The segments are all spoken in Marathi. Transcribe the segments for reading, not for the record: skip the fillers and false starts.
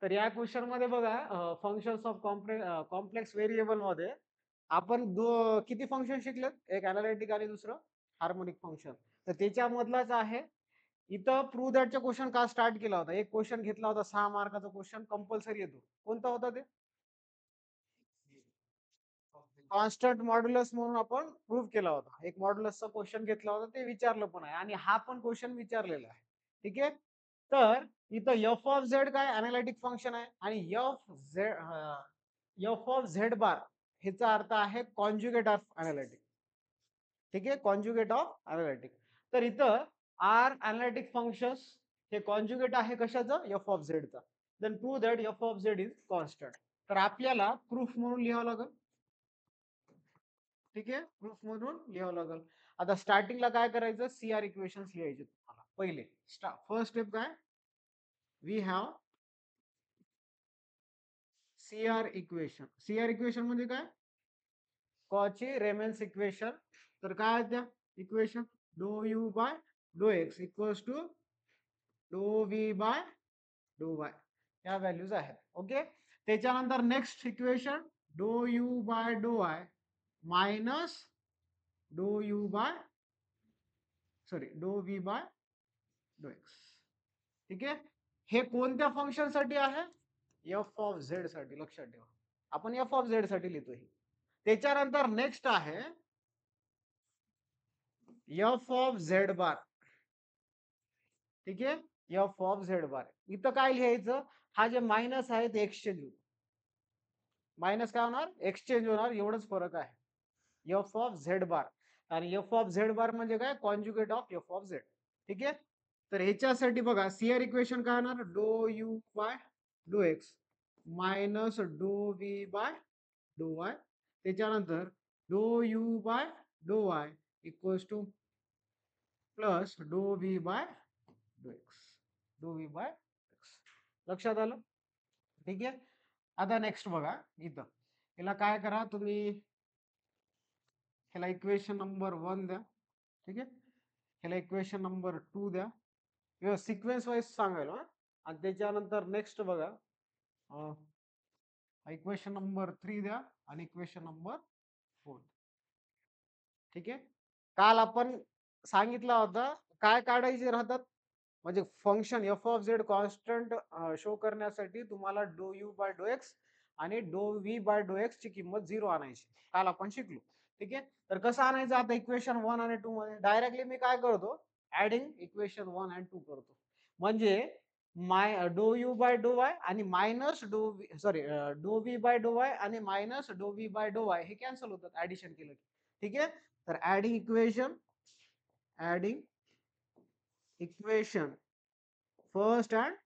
तर या क्वेश्चन मध्ये बघा फंक्शन्स ऑफ कॉम्प्लेक्स व्हेरिएबल मध्ये आपण किती फंक्शन शिकलेत? एक अनालिटिक आणि दुसरं हार्मोनिक फंक्शन. तर त्याच्यामधलाच आहे. इथं प्रूव्ह दॅटचा क्वेश्चन का स्टार्ट केला होता? एक क्वेश्चन घेतला होता 6 मार्काचा क्वेश्चन कंपल्सरी येतो. कोणता होता ते? कॉन्स्टंट मॉड्युलस म्हणून आपण प्रूव्ह केला होता. एक मॉड्युलसचा क्वेश्चन घेतला होता ते विचारलं पण आहे आणि हा पण क्वेश्चन विचारलेला आहे. ठीक आहे? तर इथं एफ ऑफ झेड काय अनालिटिक फंक्शन आहे आणि एफ ऑफ झेड बार ह्याचा अर्थ आहे कॉन्जुगेट ऑफ अनालिटिक. ठीक आहे, कॉन्जुगेट ऑफ अनालिटिक. तर इथं आर अनालिटिक फंक्शन्स हे कॉन्जुगेट आहे कशाचं? एफ ऑफ झेडचा. Then prove that F of Z is constant. तर आपल्याला प्रूफ म्हणून लिहावं लागेल. ठीक आहे, प्रूफ म्हणून लिहावं लागेल. आता स्टार्टिंगला काय करायचं? सीआर इक्वेशन्स लिहायचे तुम्हाला पहिले. फर्स्ट स्टेप काय? We have CR equation. CR equation म्हणजे काय? Cauchy Riemann's equation. तर काय आहे त्या इक्वेशन? डो यू बाय डो X equals to doe V by डो वाय. या व्हॅल्यूज आहेत. ओके. त्याच्यानंतर next equation doe you by डो Y minus doe you by डो व्ही बाय डो एक्स. ठीक आहे. हे कोणत्या फंक्शन साठी आहे? एफ ऑफ झेड साठी. लक्षात ठेवा, आपण एफ ऑफ झेड साठी लिहितो. त्याच्यानंतर नेक्स्ट आहे एफ ऑफ झेड बार. ठीक आहे, एफ ऑफ झेड बार. इथं काय लिहायचं? हा जे मायनस आहे ते एक्सचेंज होईल. मायनस काय होणार? एक्सचेंज होणार. एवढंच फरक आहे. एफ ऑफ झेड बार आणि एफ ऑफ झेड बार म्हणजे काय? Conjugate of F of Z. ठीक आहे. तर ह्याच्यासाठी बघा सीआर इक्वेशन काय होणार? डो यू बाय डो एक्स मायनस डो व्ही बाय डो वाय. त्याच्यानंतर डो यू बाय डो वाय इक्वल्स टू प्लस डो व्ही बाय डो एक्स. डो व्ही बाय एक्स. लक्षात आलं? ठीक आहे. आता नेक्स्ट बघा इथं. याला काय करा तुम्ही? ह्याला इक्वेशन नंबर 1 द्या. ठीक आहे. ह्याला इक्वेशन नंबर 2 द्या. सिक्वेन्स वाईज सांगायला. आणि त्याच्यानंतर नेक्स्ट बघा इक्वेशन नंबर 3 द्या आणि इक्वेशन नंबर 4. ठीक आहे. काल आपण सांगितलं होतं काय काढायचे राहतात, म्हणजे function F of Z constant show करण्यासाठी तुम्हाला डो यू बाय डो एक्स आणि डो व्ही बाय डो एक्स ची किंमत 0 आणायची. काल आपण शिकलो. ठीक आहे. तर कसं आणायचं? आता इक्वेशन 1 आणि 2 मध्ये डायरेक्टली मी काय करतो? ऍडिंग इक्वेशन 1 आणि 2 करतो. म्हणजे डो यू बाय डो वाय आणि मायनस डो व्ही बाय डो वाय आणि मायनस डो व्ही बाय डो वाय हे कॅन्सल होतात ऍडिशन केलं की. ठीक आहे. तर adding equation first and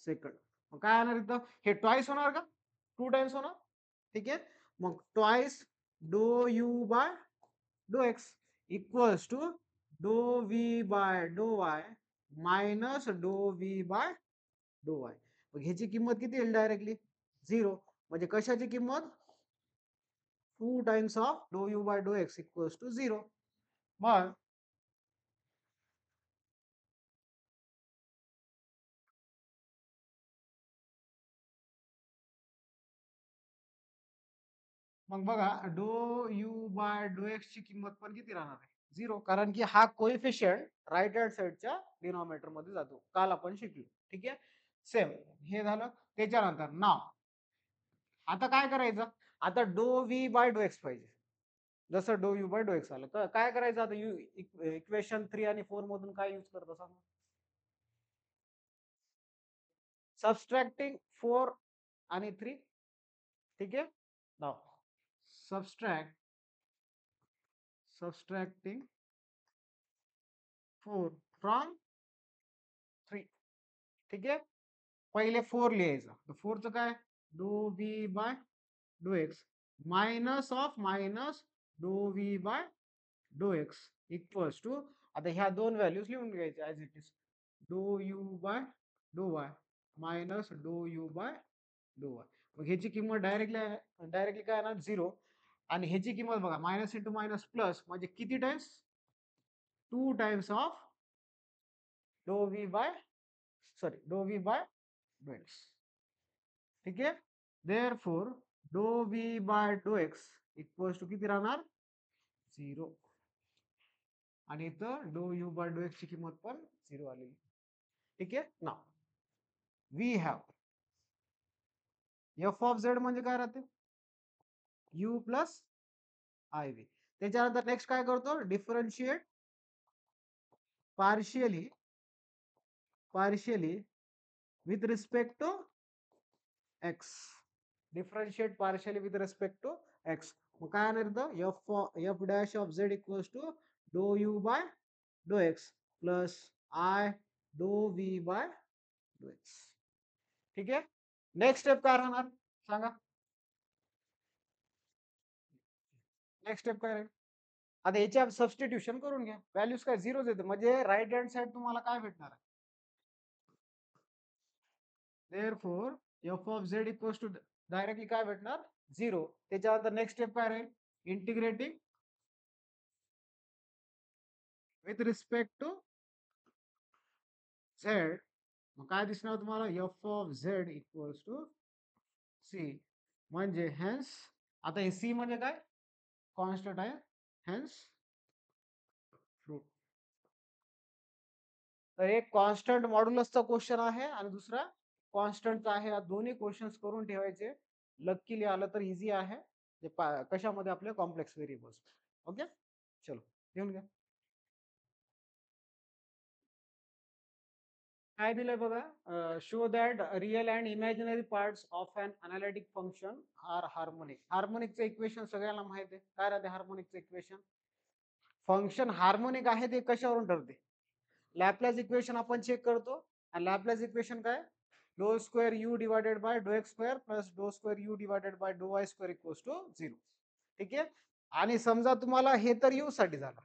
second. मग काय येणार इथं? हे ट्वाइस होणार का? 2 टाइम्स होणार. ठीक आहे. मग ट्वाइस डो यू बाय डो X equals to doe V by डो वाय मायनस डो व्ही बाय डो वाय. मग ह्याची किंमत किती येईल? डायरेक्टली 0. म्हणजे कशाची किंमत? 2 times of do you by डो एक्स इक्वल्स टू 0. मग मग बघा डो यू बाय डो एक्स ची किंमत पण किती राहणार आहे? 0. कारण की हा कोएफिशियंट राईट हँड साइडच्या डिनॉमिनेटर मध्ये जातो. काल आपण शिकलो. ठीक आहे. सेम हे झालं. त्याच्यानंतर नाव आता काय करायचं? आता डो व्ही बाय डो एक्स पाहिजे. जसं डो यू बाय डो एक्स आलं काय करायचं? आता इक्वेशन 3 आणि 4 मधून काय यूज करतो सांगा? सबस्ट्रॅक्टिंग 4 आणि 3. ठीक आहे. नाव सबस्ट्रॅक्टिंग 4 फ्रॉम 3. ठीक आहे. पहिले 4 लिहायचं. 4 चं काय? डो व्ही बाय डो एक्स मायनस ऑफ मायनस डो व्ही बाय डो एक्स इक्वल्स टू. आता ह्या दोन व्हॅल्यूज लिहून घ्यायच्या as it is. Doe you by डो Y minus doe you by डो वाय. मग ह्याची किंमत डायरेक्टली काय येणार? 0. आणि ह्याची किंमत बघा मायनस इंटू मायनस प्लस म्हणजे किती times? 2 times of do V by डो व्ही बाय डो एक्स. ठीक आहे. देअरफॉर डो व्ही बाय डो एक्स इक्वल्स टू किती राहणार 0. आणि इथं डो यू बाय डो एक्स ची किंमत पण 0 आलेली. ठीक आहे ना. We have F of Z म्हणजे काय राहते यू प्लस आय व्ही. त्याच्यानंतर नेक्स्ट काय करतो differentiate partially with respect to X. Differentiate partially with respect to x. मग काय येणार इथं F dash of Z equals to डो यू बाय डो एक्स प्लस आय डो व्ही बाय डो एक्स. ठीक आहे. नेक्स्ट स्टेप काय राहणार सांगा. नेक्स्ट स्टेप काय राहील आता याच्या सबस्टिट्यूशन करून घ्या. व्हॅल्यूज काय झिरोच येते म्हणजे राईट हँड साइड तुम्हाला काय भेटणार आहे. Therefore F of Z equals to directly काय भेटणार 0. त्याच्यानंतर नेक्स्ट स्टेप काय राहील integrating with respect to Z. मग काय दिसणार तुम्हाला F of Z equals to C. म्हणजे हेन्स आता हे सी म्हणजे काय कॉन्स्टंट आहे हेन्स फ्रूट. तर एक कॉन्स्टंट मॉड्युलसचा क्वेश्चन आहे आणि दुसरा कॉन्स्टंटचा आहे. या दोन्ही क्वेश्चन्स करून ठेवायचे. लकीली आलं तर इझी आहे. कशामध्ये आपले कॉम्प्लेक्स व्हेरिएबल्स. ओके चलो घेऊन घ्या. काय दिलंय बघा show that real and imaginary parts of an analytic function are harmonic. हार्मोनिकचं इक्वेशन सगळ्यांना माहिती आहे. काय राहते हार्मोनिकचं इक्वेशन. फंक्शन हार्मोनिक आहे ते कशावरून ठरते लॅपलेस इक्वेशन आपण चेक करतो. आणि लॅपलेस इक्वेशन काय doe square U divided by डो एक्स स्क्वेअर प्लस डो स्क्वेअर यू डिवायडेड बाय डो वाय स्क्वेअर इक्वल्स टू 0. ठीक आहे. आणि समजा तुम्हाला हे तर यू साठी झालं.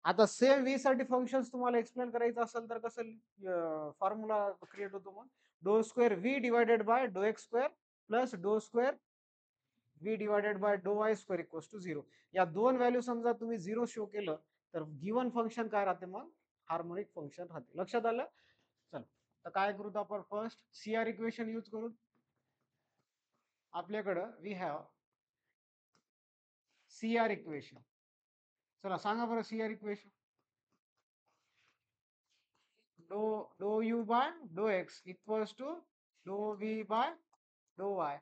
आता सेम व्ही साठी फंक्शन तुम्हाला एक्सप्लेन करायचं असेल तर कसं फॉर्म्युला क्रिएट होतो मग doe square V divided by डो एक्स स्क्वेअर प्लस डो स्क्वेअर व्ही डिवायडेड बाय डो वाय स्क्वेअर इक्वल्स टू 0. या दोन व्हॅल्यू समजा तुम्ही 0 शो केलं तर गिवन फंक्शन काय राहते मग हार्मोनिक फंक्शन राहते. लक्षात आलं. चल तर काय करू आपण फर्स्ट सीआर इक्वेशन यूज करू. आपल्याकडं वी हॅव सीआर इक्वेशन. चला सांगा बरं CR equation. Doe doe you by डो X equals to doe V by डो Y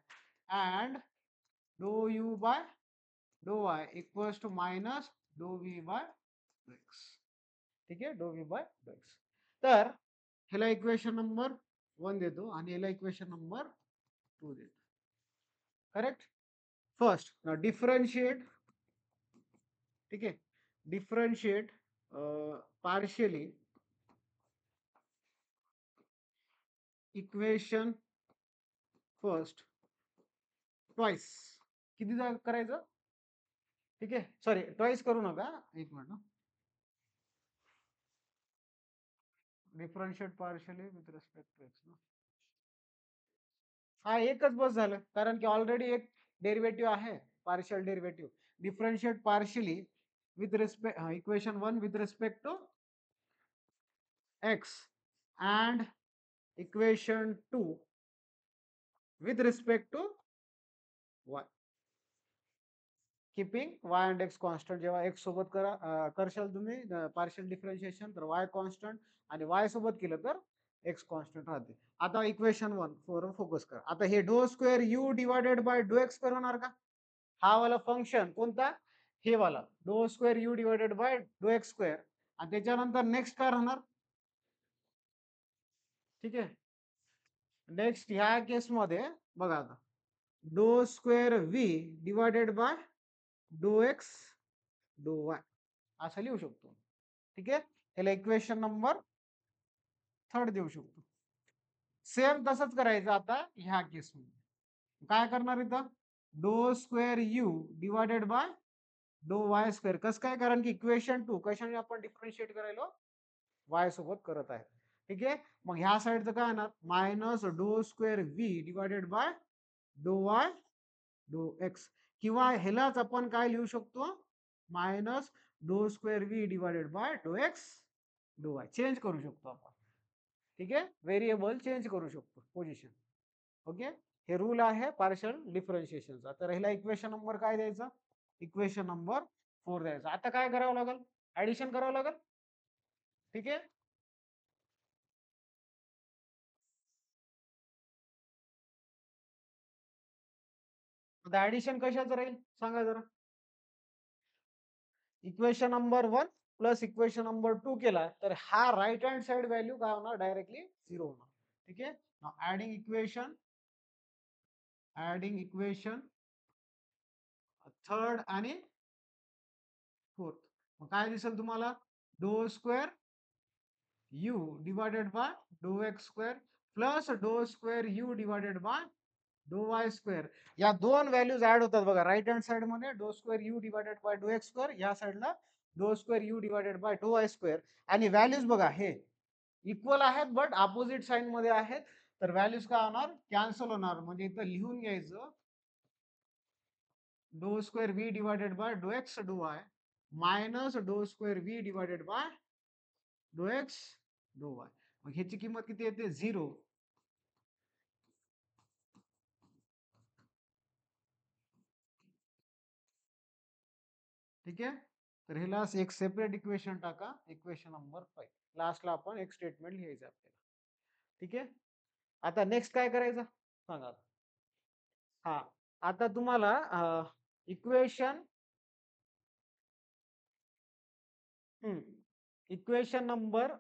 and doe you by डो वाय इक्वल्स टू मायनस डो व्ही बाय डो एक्स. ठीक आहे डो व्ही बाय डो एक्स. तर ह्याला इक्वेशन नंबर 1 देतो आणि ह्याला इक्वेशन नंबर 2 देतो. करेक्ट. First differentiate. ठीक आहे differentiate partially equation first twice. किती करायचं ठीक आहे सॉरी ट्वाइस करू नका एक minute. Differentiate partially with respect to X. हा एकच बस झालं कारण की ऑलरेडी एक डेरिव्हेटिव्ह आहे partial derivative. Differentiate partially with respect equation 1 with respect to X and equation 2 with respect to Y. Keeping Y and X constant. जेव्हा एक्स सोबत करशाल तुम्ही पार्शियल डिफरन्शिएशन तर वाय कॉन्स्टंट आणि वाय सोबत केलं तर एक्स कॉन्स्टंट राहते. आता इक्वेशन 1 वर फोकस करा. आता हे डो स्क्वेअर यू डिवायडेड बाय डो एक्स स्क्वेअर होणार का. हा वाला फंक्शन कोणता हे वाला डो स्क्वेअर यू डिवायडेड बाय डो एक्स स्क्वेअर. आणि त्याच्यानंतर नेक्स्ट काय राहणार. ठीक आहे नेक्स्ट ह्या केसमध्ये बघा आता डो स्क्वेअर व्ही डिवायडेड बाय डो एक्स डो वाय असं लिहू शकतो. ठीक आहे याला इक्वेशन नंबर 3 देऊ शकतो. सेम तसंच करायचं आता ह्या केसमध्ये काय करणार इथं डो स्क्वेअर यू डिवायडेड बाय डो वाय स्क्वेअर. कसं काय कारण की इक्वेशन 2 कशाने आपण डिफरन्शिएट करायलो वाय सोबत करत आहे. ठीक आहे मग ह्या साईडचं काय येणार मायनस डो स्क्वेअर व्ही डिवायडेड बाय डो वाय डो एक्स. किंवा ह्यालाच आपण काय लिहू शकतो मायनस डो स्क्वेअर व्ही डिवायडेड बाय डो एक्स डो वाय. चेंज करू शकतो आपण. ठीक आहे व्हेरिएबल चेंज करू शकतो पोझिशन. ओके, हे रूल आहे पार्शियल डिफरन्शिएशनचा. तर ह्याला इक्वेशन नंबर काय द्यायचा? इक्वेशन नंबर 4 द्यायचा. आता काय करावं लागेल? ऍडिशन करावं लागेल. ठीक आहे. आता ऍडिशन कशाचं राहील सांगा जरा. Equation number 1 plus equation number 2 केला तर हा राईट हँड साइड व्हॅल्यू काय होणार? डायरेक्टली 0 होणार. ठीक आहे. नाउ ऍडिंग इक्वेशन थर्ड आणि फोर्थ. मग काय दिसेल तुम्हाला? Doe square U divided by डो एक्स स्क्वेअर प्लस डो स्क्वेअर यू डिवायडेड बाय डो वाय स्क्वेअर. या दोन व्हॅल्यूज ऍड होतात बघा. राईट हँड साइड मध्ये डो स्क्वेअर यू डिवायडेड बाय डो एक्स स्क्वेअर, या साइडला डो स्क्वेअर यू डिवायडेड बाय डो वाय स्क्वेअर. आणि व्हॅल्यूज बघा हे इक्वल आहेत बट अपोजिट साइन मध्ये आहेत. तर व्हॅल्यूज काय होणार? कॅन्सल होणार. म्हणजे इथं लिहून घ्यायचं डो स्क्वेअर व्ही डिवायडेड बाय डो एक्स डो वाय मायनस डो स्क्वेअर व्ही डिवायडेड बाय डो एक्स डो वाय. मग ह्याची किंमत किती येते? 0. ठीक आहे. तर ह्याला एक सेपरेट इक्वेशन टाका, इक्वेशन नंबर 5. लास्टला आपण एक स्टेटमेंट लिहायचं आपल्याला. ठीक आहे. आता नेक्स्ट काय करायचं सांगा. हा, आता तुम्हाला इक्वेशन इक्वेशन नंबर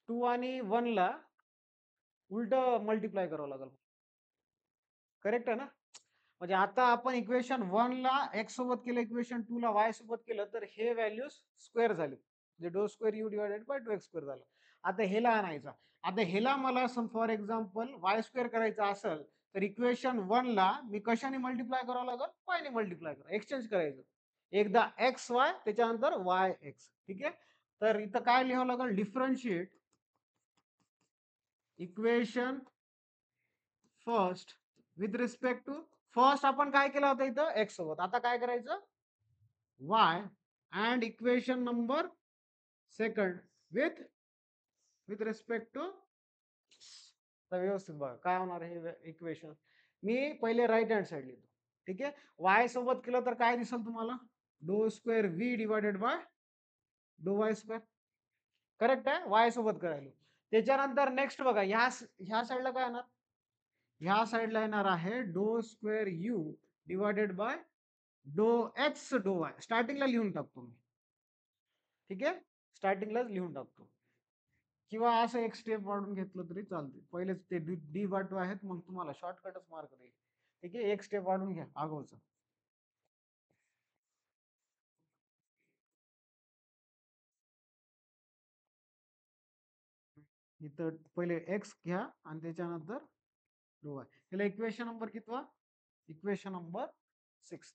2 आणि 1 ला उलट मल्टिप्लाय करावं लागेल. करेक्ट आहे ना? म्हणजे आता आपण इक्वेशन 1 ला एक्स सोबत केलं, इक्वेशन 2 ला वाय सोबत केलं, तर हे व्हॅल्यूज स्क्वेअर झाले. म्हणजे डो स्क्वेअर यू डिवायडेड बाय डो एक्स स्क्वेअर झालं. आता हेला आणायचा. आता हेला मला फॉर एक्झाम्पल वाय स्क्वेअर करायचा असेल तर इक्वेशन 1 ला मी कशाने मल्टिप्लाय करावं लागेल? वाय ने मल्टिप्लाय करा, एक्सचेंज करायचं. एकदा एक्स वाय त्याच्यानंतर वाय एक्स. ठीक आहे. तर इथं काय लिहावं लागेल? Differentiate equation first with respect to first आपण काय केलं होतं इथं? एक्स सोबत. आता काय करायचं? Y and equation number second with respect to. तर व्यवस्थित बघा काय होणार हे इक्वेशन. मी पहिले राईट हँड साइड लिहितो. ठीक आहे. वाय सोबत केलं तर काय दिसेल तुम्हाला? Doe square V divided by डो वाय स्क्वेअर. करेक्ट आहे. वाय सोबत करायला. त्याच्यानंतर नेक्स्ट बघा, ह्या साईडला काय येणार? ह्या साईडला येणार आहे डो स्क्वेअर यू डिवायडेड बाय डो एक्स डो वाय. स्टार्टिंगला लिहून टाकतो मी. ठीक आहे. स्टार्टिंगलाच लिहून टाकतो. किंवा असं एक स्टेप वाढून घेतलं तरी चालते. पहिलेच ते डी वाटू आहेत, मग तुम्हाला शॉर्टकटच मार्क देईल. ठीक आहे. एक स्टेप वाढून घ्या अगोदर. इथं पहिले एक्स घ्या आणि त्याच्यानंतर डो वाय. त्याला इक्वेशन नंबर कितवा? Equation number 6.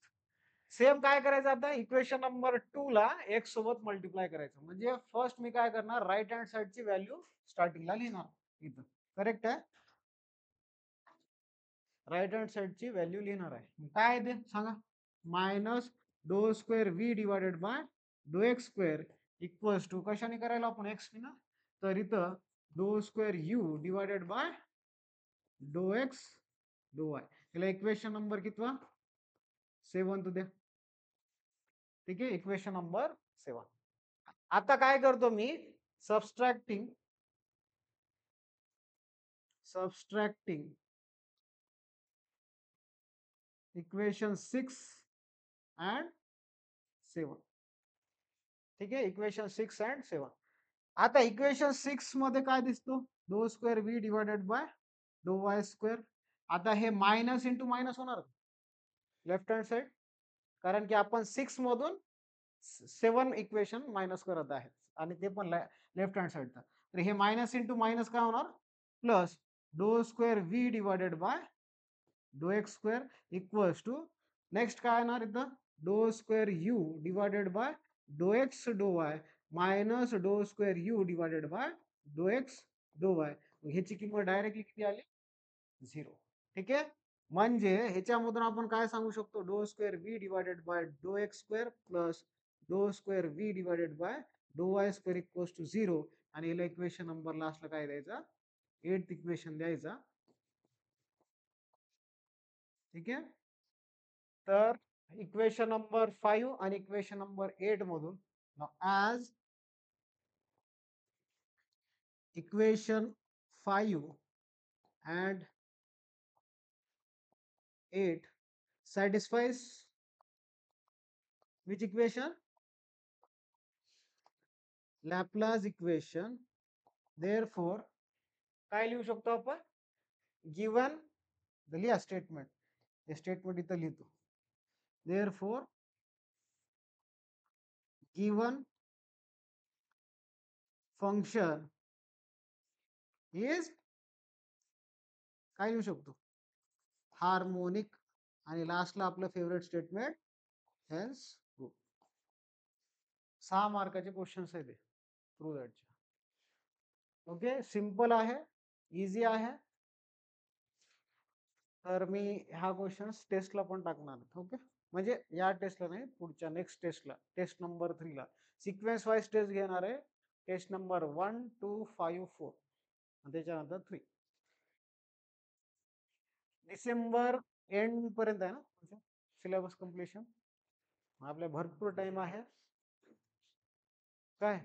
सेम काय करायचं आता? इक्वेशन नंबर 2 ला एक्स सोबत मल्टिप्लाय करायचं. म्हणजे फर्स्ट मी काय करणार? राईट हँड साइडची व्हॅल्यू स्टार्टिंगला लिहिणार इथं. करेक्ट आहे. राईट हँड साइडची व्हॅल्यू लिहिणार आहे. काय आहे ते सांगा? मायनस डो स्क्वेअर व्ही डिवायडेड बाय डो एक्स स्क्वेअर इक्वल्स टू कशाने करायला आपण? एक्स ना. तर इथं डो स्क्वेअर यू डिवायडेड बाय डो एक्स डो वाय. याला इक्वेशन नंबर कितवा? 7 द्या. ठीक आहे. Equation number 7. आता काय करतो मी? Subtracting subtracting equation 6 and 7. ठीक आहे. Equation 6 and 7. आता इक्वेशन 6 मध्ये काय दिसतो? Doe square V divided by डो वाय स्क्वेअर. आता हे मायनस इंटू मायनस होणार लेफ्ट हँड साइड, कारण की आपण 6 मधून 7 इक्वेशन मायनस करत आहेत आणि ते पण लेफ्ट हँड साइडचा. तर हे मायनस इंटू मायनस काय होणार? प्लस डो स्क्वेअर व्ही डिवायडेड बाय डो X square equals to next काय येणार इथं? डो स्क्वेअर यू डिवायडेड बाय डो एक्स डो वाय मायनस डो स्क्वेअर यू डिवायडेड बाय डो एक्स डो वाय. ह्याची किंमत डायरेक्टली किती आली? 0. ठीक आहे. म्हणजे ह्याच्यामधून आपण काय सांगू शकतो? Doe square V divided by डो एक्स स्क्वेअर प्लस डो स्क्वेअर व्ही डिवायडेड बाय डो वाय स्क्वेअर इक्वल्स टू 0. आणि याला इक्वेशन नंबर लास्टला काय द्यायचा? 8th इक्वेशन द्यायचा. ठीक आहे. तर इक्वेशन नंबर 5 आणि इक्वेशन नंबर 8 मधून as equation 5 and 8 satisfies which equation? Laplace equation. Therefore काय लिहू शकतो आपण? गिवन लिहा स्टेटमेंट, हे स्टेटमेंट इथं लिहितो. Therefore given function is काय लिहू शकतो? हार्मोनिक. आणि लास्टला आपलं फेवरेट स्टेटमेंट हेन्स ट्रू. 6 मार्काचे क्वेश्चन्स आहेत ट्रू दॅटचे. ओके, सिंपल आहे, इझी आहे. तर मी हा क्वेश्चन टेस्टला पण टाकणार. ओके, म्हणजे या टेस्टला नाही, पुढच्या नेक्स्ट टेस्टला, टेस्ट नंबर 3 ला सिक्वेन्स वाईज टेस्ट घेणार आहे. टेस्ट नंबर 1 2 5 4 आणि त्याच्यानंतर 3. डिसेंबर एंड पर्यंत आहे ना सिलेबस कम्प्लिशन. आपल्या भरपूर टाइम आहे. काय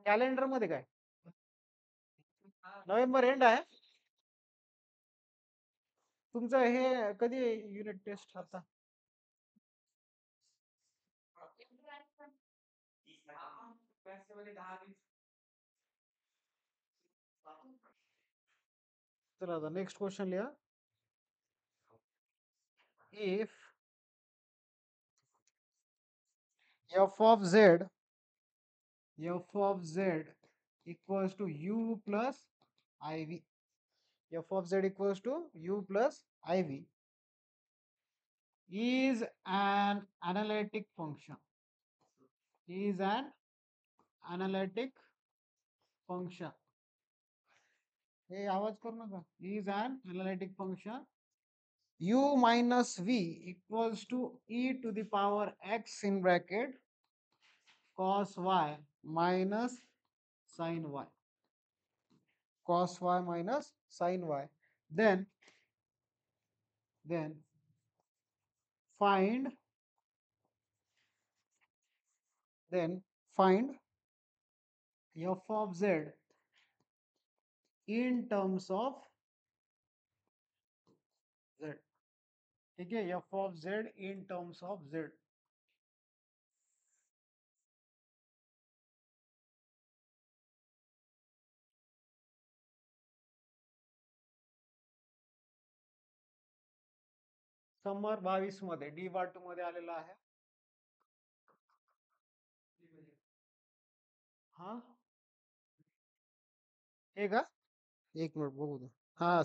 कॅलेंडर मध्ये काय नोव्हेंबर एंड आहे तुमचं. हे कधी युनिट टेस्ट आता? चला आता नेक्स्ट क्वेश्चन लिहा. If f of z equals to u plus iv, f of z equals to u plus iv is an analytic function, is an analytic function. हे आवाज करू नका. is an analytic function. u minus v equals to e to the power x in bracket cos y minus sin y, cos y minus sin y. Then find find f of z in terms of z. ठीक है, f of z in terms of z. समर 22 मध्ये डी वाट मध्ये आलेला आहे. हा हे का, एक मिनिट बघू दे. हा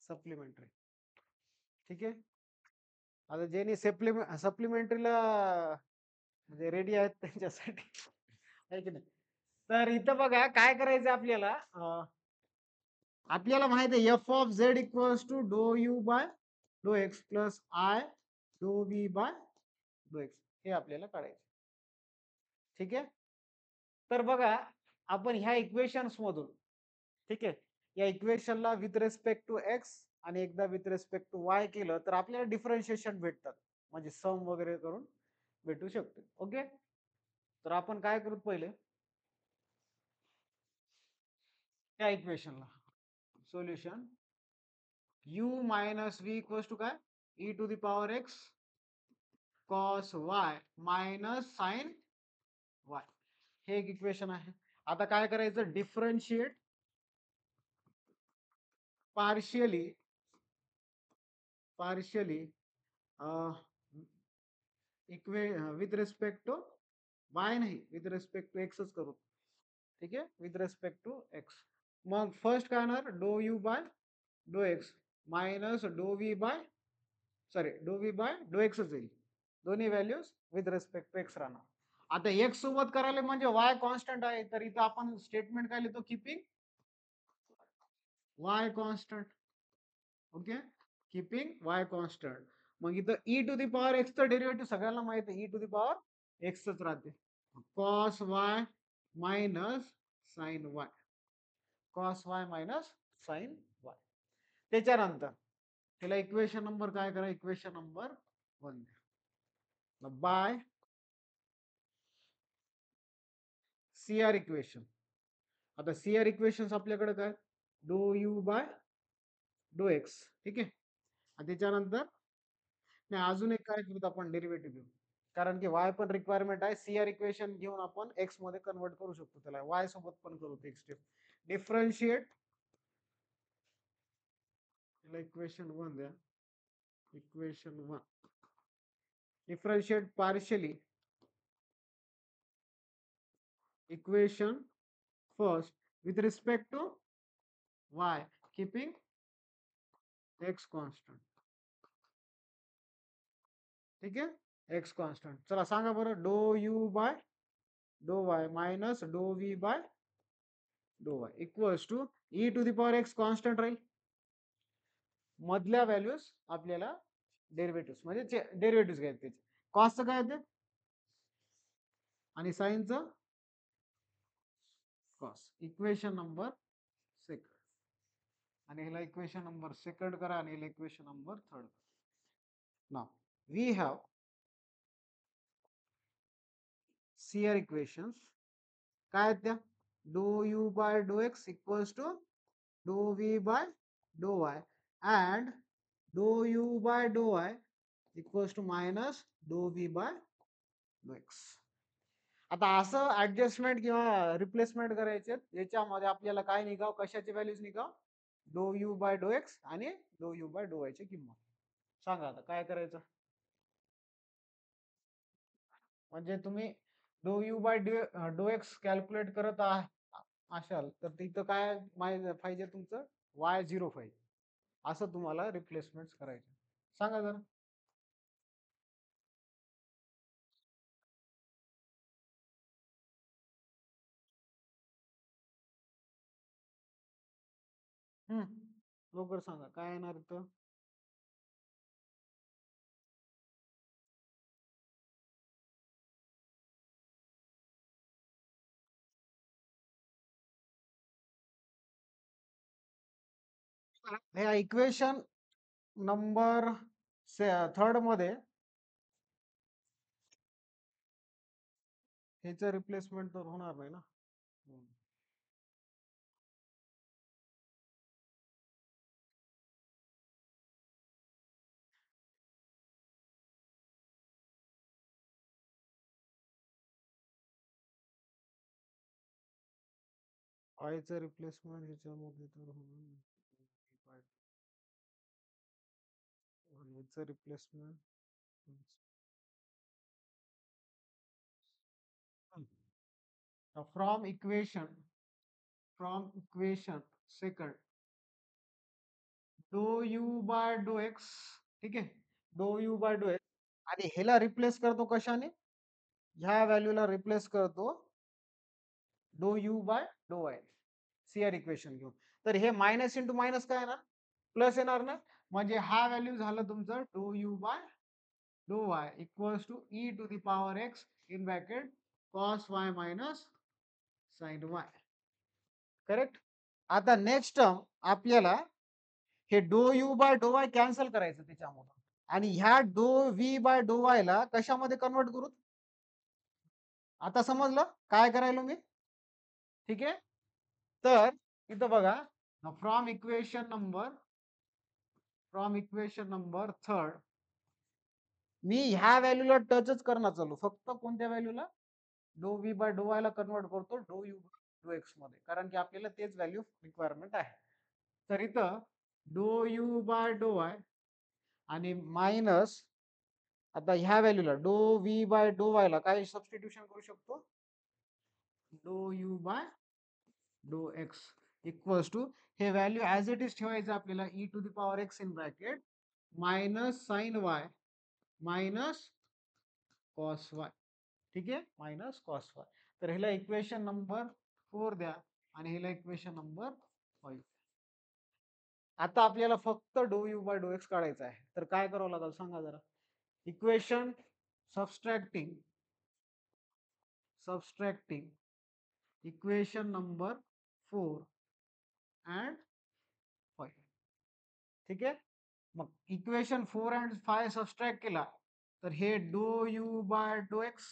सप्लिमेंटरी. ठीक आहे. आता ज्यांनी सप्लिमेंटरीला म्हणजे रेडी आहेत त्यांच्यासाठी आहे की नाही. तर इथं बघा काय करायचं आपल्याला. आपल्याला माहित आहे F of Z equals to डो यू बाय डो x plus I doe B bye डो एक्स, हे आपल्याला काढायचं. ठीक आहे. तर बघा आपण ह्या इक्वेशन्स मधून, ठीक आहे, या इक्वेशनला विथ रिस्पेक्ट टू एक्स आणि एकदा विथ रिस्पेक्ट टू वाय केलं तर आपल्याला डिफरन्शिएशन भेटतात, म्हणजे सम वगैरे करून भेटू शकते. ओके, तर आपण काय करू पहिले त्या इक्वेशनला solution u minus v equals to काय e to the power x cos y minus sine y, हे एक इक्वेशन आहे. आता काय करायचं, differentiate partially with respect to Y नाही, विथ रिस्पेक्ट टू एक्सच करू. ठीक आहे, विथ रिस्पेक्ट टू एक्स. मग फर्स्ट काय होणार, डो यू बाय डो एक्स मायनस डो व्ही बाय डो एक्सच येईल. दोन्ही values with respect to X राहणार. आता एक्स सोबत करायला म्हणजे वाय कॉन्स्टंट आहे, तर इथं आपण स्टेटमेंट काय लिहितो, keeping Y constant. Okay, keeping Y constant. मग इथं ई टू दी पॉवर एक्सचं डेरिव्हेटिव्ह सगळ्यांना माहिती आहे, ई टू दी पॉवर एक्सच राहते. Cos Y minus sine Y. Cos Y minus sine Y. त्याच्यानंतर त्याला इक्वेशन नंबर काय करा, equation number 1 by CR equation. आता सीआर इक्वेशन आपल्याकडे काय, डो यू बाय डो एक्स. ठीक आहे. आणि त्याच्यानंतर नाही, अजून एक काय करू आपण, डेरिव्हेटिव्ह घेऊ. कारण की वाय पण रिक्वायरमेंट आहे. सीआर इक्वेशन घेऊन आपण एक्स मध्ये कन्वर्ट करू शकतो, त्याला वाय सोबत पण करू एक स्टेप. डिफरन्शिएट, इक्वेशन 1 द्या, equation 1 differentiate partially equation first with respect to y, keeping x constant. ठीक आहे, x constant. चला सांगा बरं, do u by do y minus do v by do y equals to e to the power x constant राहील. मधल्या व्हॅल्यूज आपल्याला डेरिव्हेटिव्ह म्हणजे डेरिव्हेटिव्ह घ्यायचे त्याचे. कॉस्टचं काय येते आणि साईनचं कॉस. Equation number second. आणि ह्याला इक्वेशन नंबर सेकंड करा आणि ह्याला equation number third. Now we have CR equations काय आहेत त्या, डो यू बाय डो X equals to doe V by डो Y and doe you by डो वाय इक्वल्स टू मायनस डो व्ही बाय डो एक्स. आता असं ऍडजस्टमेंट किंवा रिप्लेसमेंट करायचे, याच्यामध्ये आपल्याला काय निघाव, कशाची व्हॅल्यूज निघाव, डो यू बाय डो एक्स आणि डो यू बाय डो वाय ची किंमत. सांगा आता काय करायचं. म्हणजे तुम्ही डो यू बाय डो एक्स कॅल्क्युलेट करत असाल तर तिथं काय पाहिजे तुमचं, y0 पाहिजे. असं तुम्हाला रिप्लेसमेंट करायचं. सांगा जरा. लवकर सांगा काय येणार इथं. ह्या इक्वेशन नंबर थर्ड मध्ये ह्याचं रिप्लेसमेंट तर होणार नाही ना. आयचं रिप्लेसमेंट ह्याच्यामध्ये तर होणार, ह्याचं रिप्लेसमेंट फ्रॉम इक्वेशन सेकंड डो यू बाय डो एक्स. ठीक आहे, डो यू बाय डो एक्स आणि ह्याला रिप्लेस करतो कशाने, ह्या व्हॅल्यूला रिप्लेस करतो डो यू बाय डो वाय सीआर इक्वेशन घेऊन. तर हे मायनस इंटू मायनस काय येणार, प्लस येणार ना. म्हणजे हा व्हॅल्यू झालं तुमचं डो यू बाय डो Y equals to E to the power X in bracket cos Y minus sine Y. Correct. आता नेक्स्ट टर्म आपल्याला हे डो यू बाय डो वाय कॅन्सल करायचं त्याच्यामधून आणि ह्या डो व्ही बाय डो वाय ला कशामध्ये कन्वर्ट करू. आता समजलं काय करायलो मी. ठीक आहे. तर इथं बघा, फ्रॉम इक्वेशन नंबर थर्ड मी ह्या व्हॅल्यूला टचच करणार चालू, फक्त कोणत्या व्हॅल्यूला, डो व्ही बाय डो वाय ला कन्वर्ट करतो डो यू बाय डो एक्स मध्ये, कारण की आपल्याला तेच व्हॅल्यू रिक्वायरमेंट आहे. तर इथं डो यू बाय डो वाय आणि मायनस आता ह्या व्हॅल्यूला डो व्ही बाय डो वाय ला काय सबस्टिट्यूशन करू शकतो, डो यू बाय डो एक्स इक्वल्स टू हे व्हॅल्यू ऍज इट इज ठेवायचं आपल्याला E to the power X in bracket minus sine Y minus cos Y. ठीक आहे, मायनस कॉस वाय. तर ह्याला इक्वेशन नंबर 4 द्या आणि ह्याला इक्वेशन नंबर 5. आता आपल्याला फक्त डो यू बाय डो एक्स काढायचा आहे, तर काय करावं लागेल सांगा जरा. Equation subtracting equation number 4 and 5. ठीक आहे. मग इक्वेशन 4 अँड 5 सबस्ट्रॅक्ट केला तर हे डो यू बाय डो x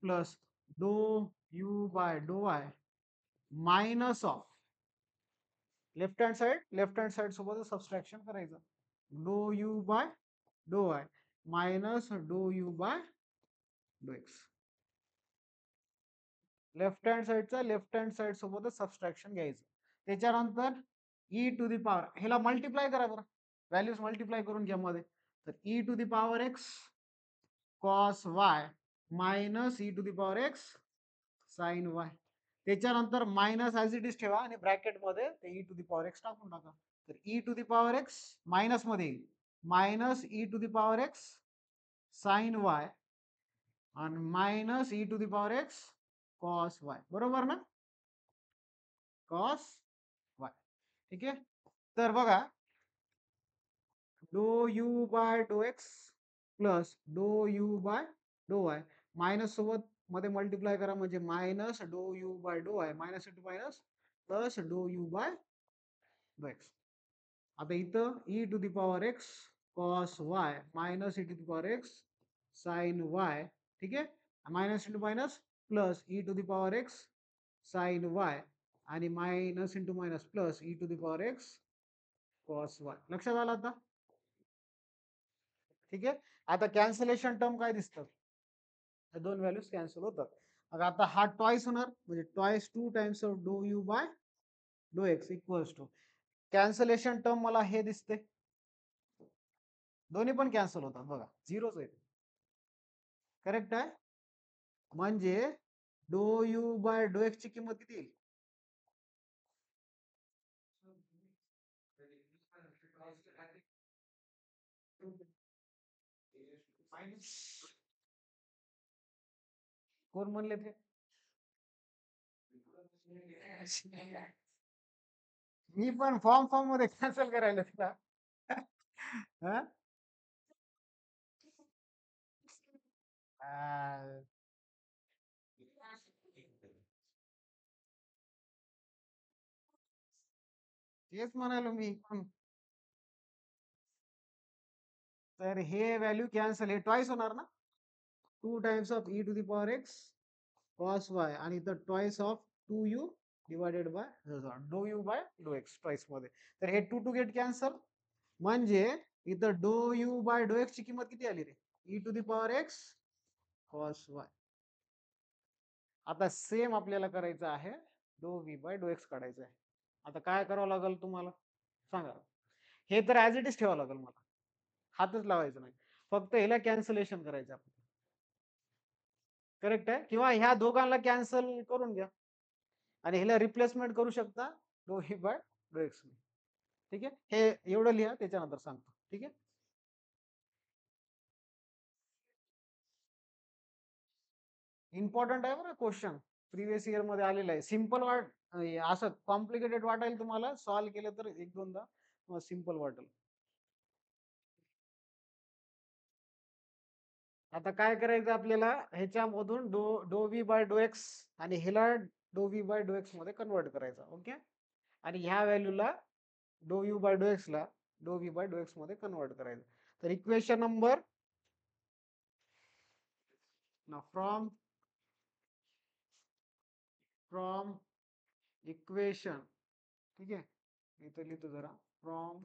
plus doe you by डो Y minus of left hand side सोबत सबस्ट्रॅक्शन करायचं. डो यू बाय डो Y minus doe you by डो एक्स. लेफ्ट हँड साइड सोबतच सबस्ट्रॅक्शन घ्यायचं. त्याच्यानंतर ई टू दी पॉवर ह्याला मल्टिप्लाय करा बरं. व्हॅल्यूज मल्टिप्लाय करून घ्या मध्ये. तर E to the power x cos Y minus E to the power x sine Y. त्याच्यानंतर मायनस ॲज इट इज ठेवा आणि ब्रॅकेट मध्ये ते E to the power X टाकून टाका. तर E to the power X minus मध्ये येईल minus E to the power x sine Y आणि minus E to the power x cos Y. बरोबर ना. Cos Y. ठीक आहे. तर बघा डो यू बाय डो x plus doe you by डो वाय मायनस सोबत मध्ये मल्टिप्लाय करा म्हणजे मायनस डो यू बाय डो Y minus into minus plus doe you by डो एक्स. आता इथं E to the power x cos Y minus E to the power x sine Y. ठीक आहे. Minus into minus plus E to the power x sine Y आणि minus into minus plus E to the power x cos Y. लक्षात आलं आता. ठीक आहे. आता कॅन्सलेशन टर्म काय दिसतात. दोन व्हॅल्यूज कॅन्सल होतात. मग आता हा टॉईस होणार म्हणजे twice 2 times of do you by डो X equals to cancellation term मला हे दिसते. दोन्ही पण कॅन्सल होतात बघा झिरोच आहे. करेक्ट आहे. म्हणजे डो यू बाय डो एक्स ची किंमत किती येईल. कोण म्हणले ते. मी पण फॉर्म मध्ये कॅन्सल करायला तिला. हा? तेच म्हणालो मी पण. तर हे व्हॅल्यू कॅन्सल हे ट्वाइस होणार ना. 2 times of E to the power x cos Y आणि इथं twice of 2u divided by do you by डो एक्स ट्वाइस मध्ये. तर हे 2 गेट कॅन्सल म्हणजे इथं डो यू बाय डो एक्स ची किंमत किती आली रे. E to the power x cos Y. आता सेम आपल्याला करायचं आहे डो व्ही बाय डो एक्स काढायचं आहे. आता काय करावं लागेल तुम्हाला सांगा. हे तर ऍज इट इज ठेवावं लागेल मला. हातच लावायचं नाही. फक्त ह्याला कॅन्सलेशन करायचं आपण. करेक्ट आहे. किंवा ह्या दोघांना कॅन्सल करून घ्या आणि ह्याला रिप्लेसमेंट करू शकता डो व्ही बाय डो एक्स. ठीक आहे. हे एवढं लिहा त्याच्यानंतर सांगतो. ठीक आहे. इम्पॉर्टंट आहे बरं क्वेश्चन. प्रिव्हियस इयर मध्ये आलेला आहे. सिम्पल असं कॉम्प्लिकेटेड वाटेल तुम्हाला सॉल्व्ह केलं तर एक दोनदा सिम्पल वाटेल. आता काय करायचं आपल्याला ह्याच्यामधून डो डो व्ही बाय डो एक्स आणि ह्याला डो व्ही बाय डो एक्स मध्ये कन्वर्ट करायचं. ओके. आणि ह्या व्हॅल्यूला डो यू बाय डो एक्स ला डो व्ही बाय डो एक्स मध्ये कन्वर्ट करायचं. तर इक्वेशन नंबर फ्रॉम इक्वेशन. ठीक आहे. इथं लिहितो जरा. फ्रॉम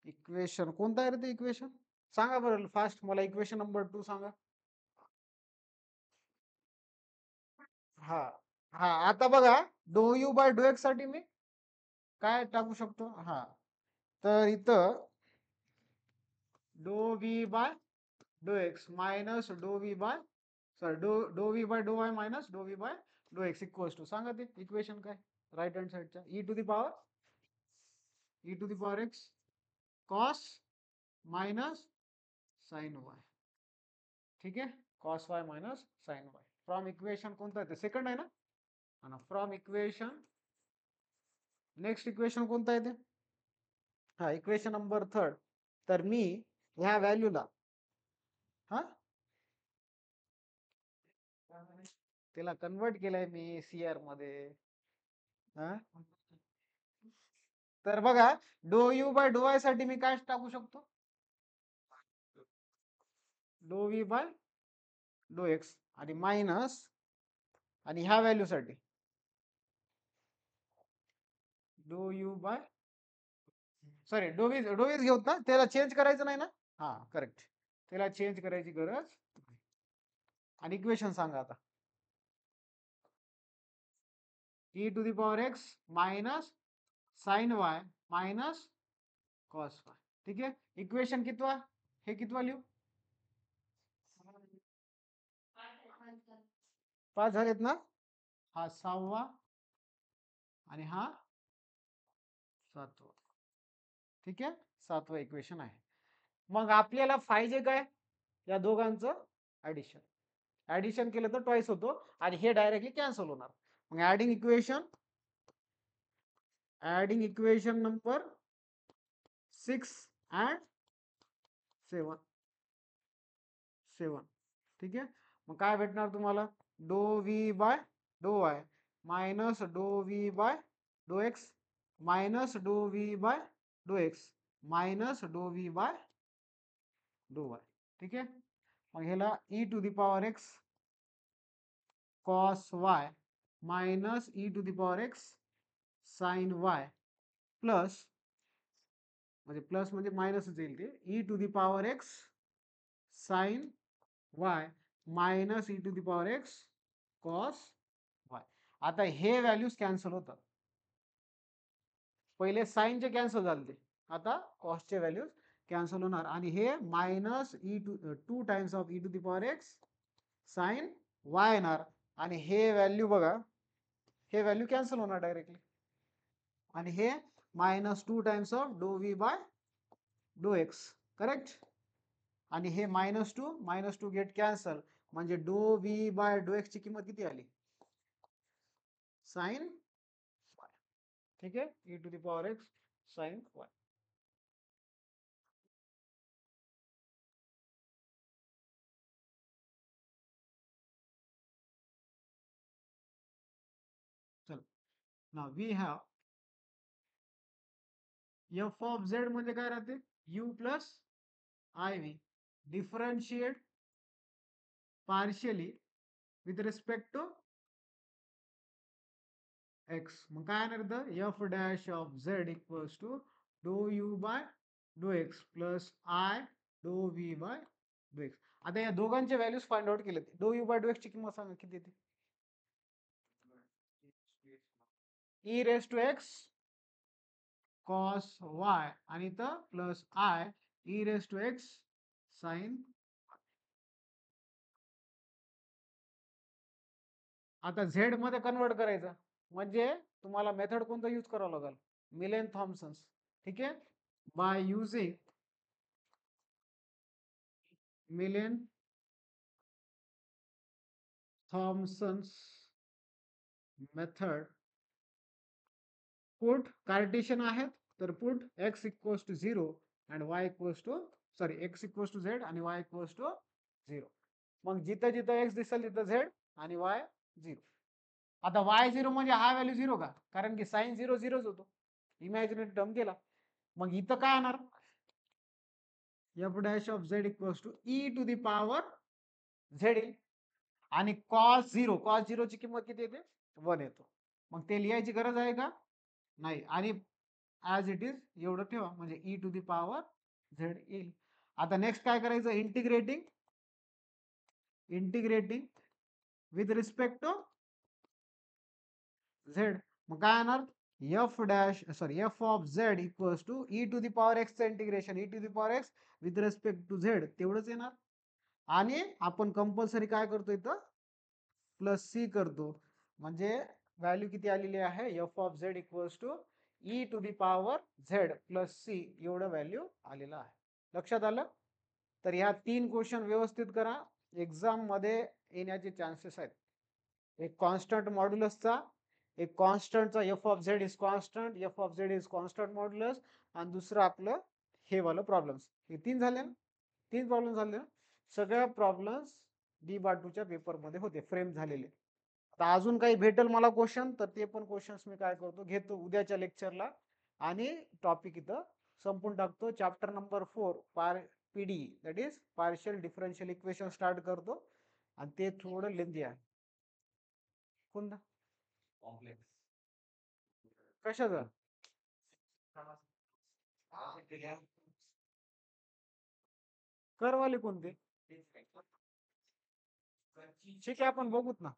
इक्वेशन कोणता आहे रे ते इक्वेशन सांगा बरं फास्ट मला. इक्वेशन नंबर 2 सांगा. हा हा. आता बघा डो यू बाय डो एक्स साठी मी काय टाकू शकतो. हा तर इथं डो व्ही बाय डो एक्स मायनस डो V by sorry doe V by डो वाय मायनस डो व्ही बाय डो एक्स इक्वल्स टू सांगा ते इक्वेशन काय राईट हँड साइडच्या E to the power x cos minus sine Y. ठीक आहे. Cos Y minus sine Y. From equation कोणता आहे ते सेकंड आहे ना. फ्रॉम इक्वेशन नेक्स्ट इक्वेशन कोणता आहे ते. हा इक्वेशन नंबर 3. तर मी ह्या व्हॅल्यूला हा त्याला कन्वर्ट केलंय मी सीआर मध्ये. हा? तर बघा, डो यू बाय डो आय साठी मी काय टाकू शकतो? डो व्ही बाय डो एक्स आणि मायनस आणि ह्या व्हॅल्यू साठी डो यू बाय सॉरी डोवीज घेऊत ना, त्याला चेंज करायचं नाही ना. हा करेक्ट, त्याला चेंज करायची गरज. आणि इक्वेशन सांगा आता. e to the power X minus sine Y minus cos Y. ठीक आहे, इक्वेशन कितवा? हे कितवा लिहू? 5 झालेत ना. हा 6वा आणि हा 7वा. ठीक आहे, 7वा इक्वेशन आहे. मग आपल्याला पाहिजे काय? या दोघांचं ऍडिशन. ऍडिशन केलं तर ट्वाइस होतो आणि हे डायरेक्टली कॅन्सल होणार. मग ऍडिंग इक्वेशन नंबर 6 and 7. ठीक आहे, मग काय भेटणार तुम्हाला? डो व्ही बाय डो वाय मायनस डो व्ही बाय डो एक्स मायनस डो व्ही बाय डो एक्स मायनस डो व्ही बाय डो वाय. ठीक आहे, मग ह्याला e to the power x cos Y minus E to the power x sine y plus म्हणजे मायनसच येईल ते, E to the power x sine Y minus E to the power x cos Y. आता हे व्हॅल्यूज कॅन्सल होतात. पहिले साइनचे कॅन्सल झाले, आता कॉसचे व्हॅल्यूज कॅन्सल होणार आणि हे minus two times of E to the power x sine Y येणार आणि हे व्हॅल्यू बघा, हे व्हॅल्यू कॅन्सल होणार डायरेक्टली आणि हे minus two times of do V by डो एक्स. करेक्ट, आणि हे मायनस टू गेट कॅन्सल म्हणजे डो व्ही बाय डो एक्स ची किंमत किती आली? Sine Y. ठीक आहे, E to the power x sine y. चलो, now we have F of Z म्हणजे काय राहते? You plus I v differentiate partially with respect to x. मग काय येणार? F dash of Z equals to डो यू बाय डो एक्स प्लस आय डो व्ही बाय डो एक्स. आता या दोघांचे व्हॅल्यूज फाइंड आउट केले. डो यू बाय डो एक्स ची किंमत सांगा किती येते? E raise to X cos Y आणि इथं plus I E raise to X sine. आता झेड मध्ये कन्वर्ट करायचं म्हणजे तुम्हाला मेथड कोणता यूज करावं लागेल? मिलेन थॉम्सन्स. ठीक आहे, by using Milne Thomson's method. Put Cartesian आहेत तर put x equals to 0 and y equals to x equals to z आणि y इक्वल्स टू 0. मग जिथं जिथं x दिसेल तिथं z आणि y 0. आता y 0 म्हणजे हा व्हॅल्यू 0 का? कारण की साइन 0 0च होतो, इमॅजिनरी टर्म केला. मग इथं काय येणार? f dash of z equals to e to the power z आणि cos 0 ची किंमत किती येते? 1 येतो. मग ते लिहायची गरज आहे का? नाही, आणि ऍज इट इज एवढं ठेवा म्हणजे e to the power z येईल. आता नेक्स्ट काय करायचं? Integrating with respect to Z. मग काय येणार? F of Z equals to E to the power एक्सचं integration e to the power x with respect to z तेवढंच येणार. आणि आपण कंपल्सरी काय करतो इथं? प्लस सी करतो म्हणजे व्हॅल्यू किती आलेली आहे? F of Z equals to E to the power Z plus C एवढं व्हॅल्यू आलेलं आहे. लक्षात आलं? तर ह्या 3 क्वेश्चन व्यवस्थित करा, एक्झाम मध्ये येण्याचे चान्सेस आहेत. एक कॉन्स्टंट मॉड्युलसचा, एक कॉन्स्टंटचा f of Z is constant, f of Z is constant modulus, आणि दुसरं आपलं हे वालं प्रॉब्लेम्स. हे 3 झाले ना? 3 प्रॉब्लेम झाले ना? सगळ्या प्रॉब्लेम्स डी बाटूच्या पेपरमध्ये होते फ्रेम झालेले. तर अजून काही भेटेल मला क्वेश्चन तर ते पण क्वेश्चन्स मी काय करतो घेतो उद्याच्या लेक्चरला आणि टॉपिक इथं संपून टाकतो. Chapter number 4 PD that is partial differential equation start करतो आणि ते थोडं लेंदी आहे. कोणतं कॉम्प्लेक्स कशाचं करवाले कोणते ठीक आहे आपण बघूत ना.